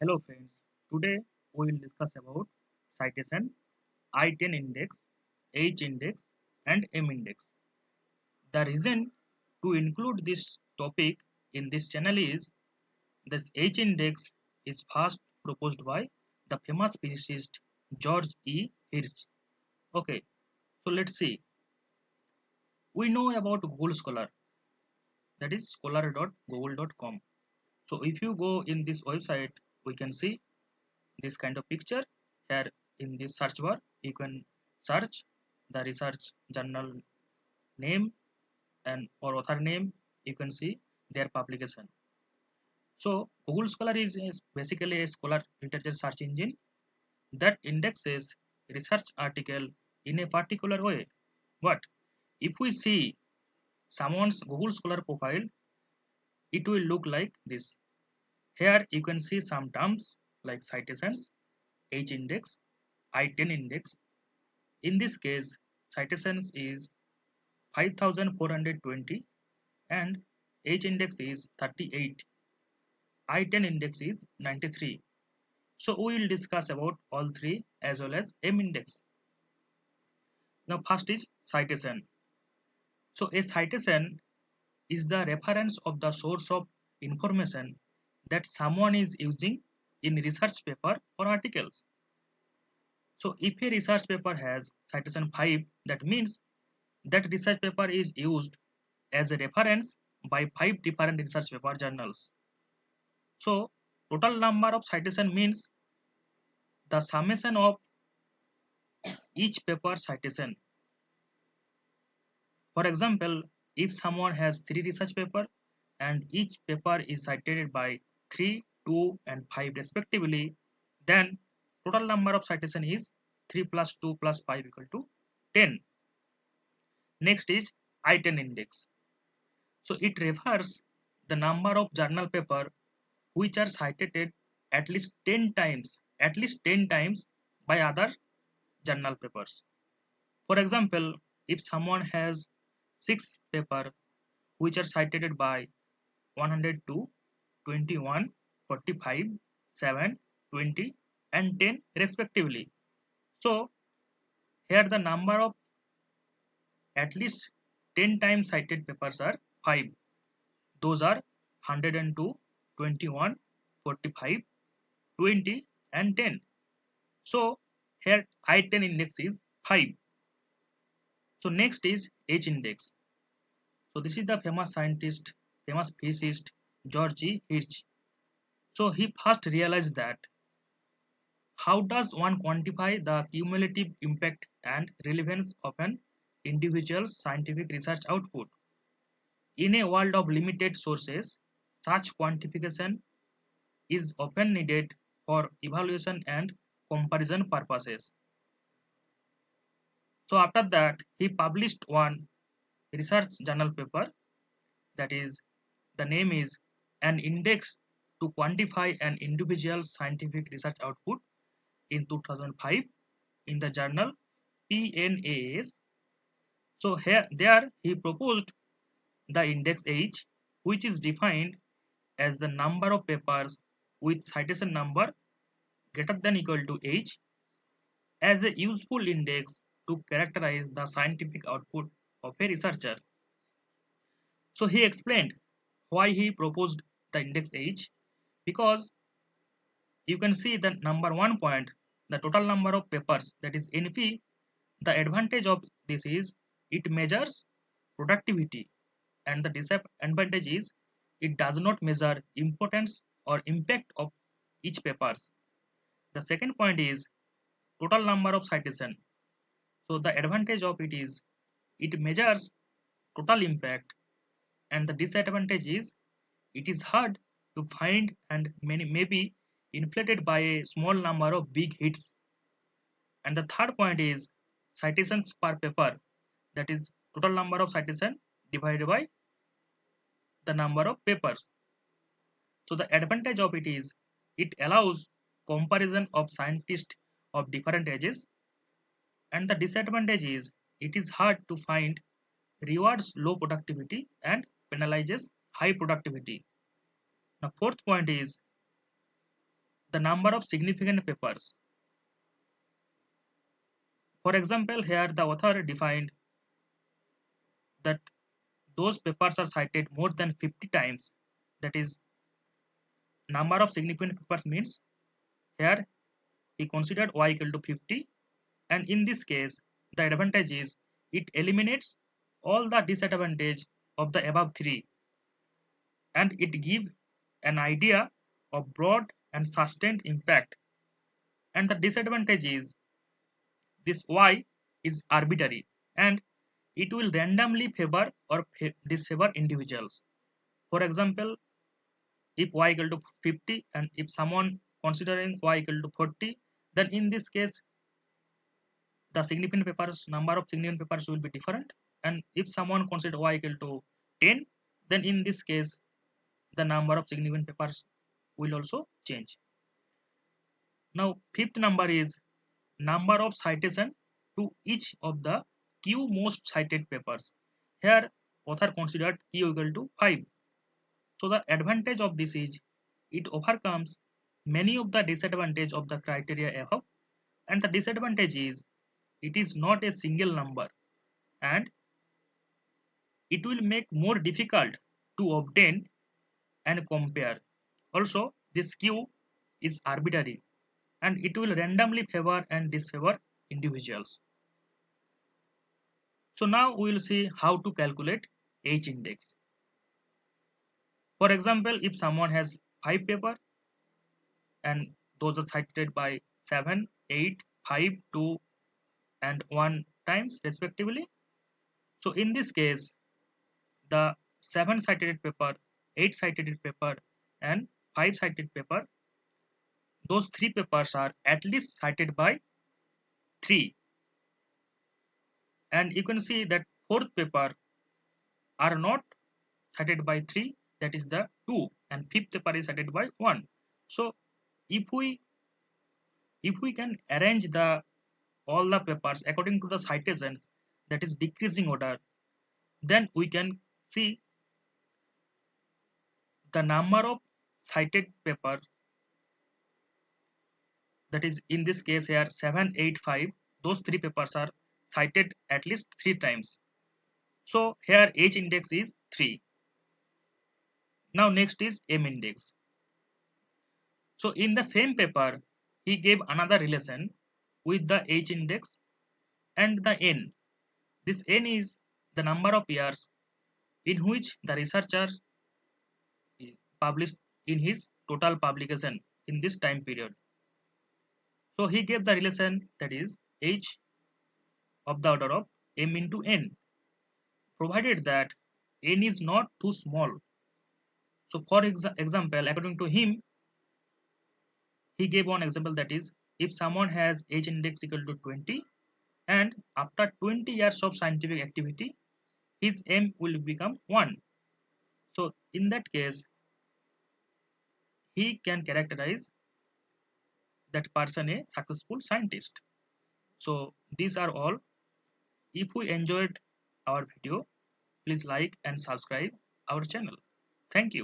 Hello friends, today we will discuss about citation, I-10 index, H index and M index. The reason to include this topic in this channel is this H index is first proposed by the famous physicist George E. Hirsch. Okay, so let's see. We know about Google Scholar, that is scholar.google.com. So if you go in this website, we can see this kind of picture. Here in this search bar you can search the research journal name and or author name. You can see their publication. So Google Scholar is basically a scholar literature search engine that indexes research article in a particular way. But if we see someone's Google Scholar profile, it will look like this. Here you can see some terms like citations, H index, I-10 index. In this case, citations is 5420 and H index is 38. I-10 index is 93. So we will discuss about all three as well as M index. Now first is citation. So a citation is the reference of the source of information that someone is using in research paper or articles. So if a research paper has citation 5, that means that research paper is used as a reference by 5 different research paper journals. So total number of citation means the summation of each paper citation. For example, if someone has 3 research paper and each paper is cited by 3, 2 and 5 respectively, then total number of citation is 3 plus 2 plus 5 equal to 10. Next is I-10 index. So it refers the number of journal paper which are cited at least 10 times by other journal papers. For example, if someone has 6 paper which are cited by 102, 21, 45, 7, 20 and 10 respectively. So here the number of at least 10 times cited papers are 5. Those are 102, 21, 45, 20 and 10. So here I-10 index is 5. So next is H index. So this is the famous physicist George E. Hirsch. So he first realized that how does one quantify the cumulative impact and relevance of an individual's scientific research output? In a world of limited sources, such quantification is often needed for evaluation and comparison purposes. So after that, he published one research journal paper, that is, the name is An Index to Quantify an Individual's Scientific Research Output in 2005 in the journal PNAS. So here there he proposed the index H, which is defined as the number of papers with citation number greater than equal to H, as a useful index to characterize the scientific output of a researcher. So he explained why he proposed the index H, because you can see the number 1 point, the total number of papers, that is NP. The advantage of this is it measures productivity, and the disadvantage is it does not measure importance or impact of each papers. The second point is total number of citation. So the advantage of it is it measures total impact, and the disadvantage is it is hard to find and many may be inflated by a small number of big hits. And the third point is citations per paper, that is total number of citation divided by the number of papers. So the advantage of it is it allows comparison of scientists of different ages, and the disadvantage is it is hard to find, rewards low productivity and penalizes high productivity. Now fourth point is the number of significant papers. For example, here the author defined that those papers are cited more than 50 times. That is, number of significant papers means here he considered y equal to 50, and in this case the advantage is it eliminates all the disadvantage of the above three, and it gives an idea of broad and sustained impact. And the disadvantage is this y is arbitrary, and it will randomly favor or disfavor individuals. For example, if y equal to 50 and if someone considering y equal to 40, then in this case the significant papers, number of significant papers will be different. And if someone consider y equal to 10, then in this case the number of significant papers will also change. Now fifth number is number of citation to each of the q most cited papers. Here author considered q equal to 5. So the advantage of this is it overcomes many of the disadvantage of the criteria above, and the disadvantage is it is not a single number, and it will make more difficult to obtain and compare. Also, this q is arbitrary, and it will randomly favor and disfavor individuals. So now we will see how to calculate H index. For example, if someone has 5 paper and those are cited by 7, 8, 5, 2 and 1 times respectively. So in this case, the 7 cited paper, 8 cited paper and 5 cited paper, those 3 papers are at least cited by 3, and you can see that 4th paper are not cited by 3, that is the 2, and 5th paper is cited by 1. So if we can arrange the all the papers according to the citations, that is decreasing order, then we can see the number of cited paper, that is in this case here 7, 8, 5, those 3 papers are cited at least 3 times. So here H index is 3. Now next is M index. So in the same paper he gave another relation with the H index and the N. This N is the number of years in which the researcher published in his total publication in this time period. So he gave the relation, that is H of the order of M into N, provided that N is not too small. So for example, according to him, he gave one example, that is if someone has H index equal to 20 and after 20 years of scientific activity his M will become 1. So in that case he can characterize that person a successful scientist. So these are all. If you enjoyed our video, please like and subscribe our channel. Thank you.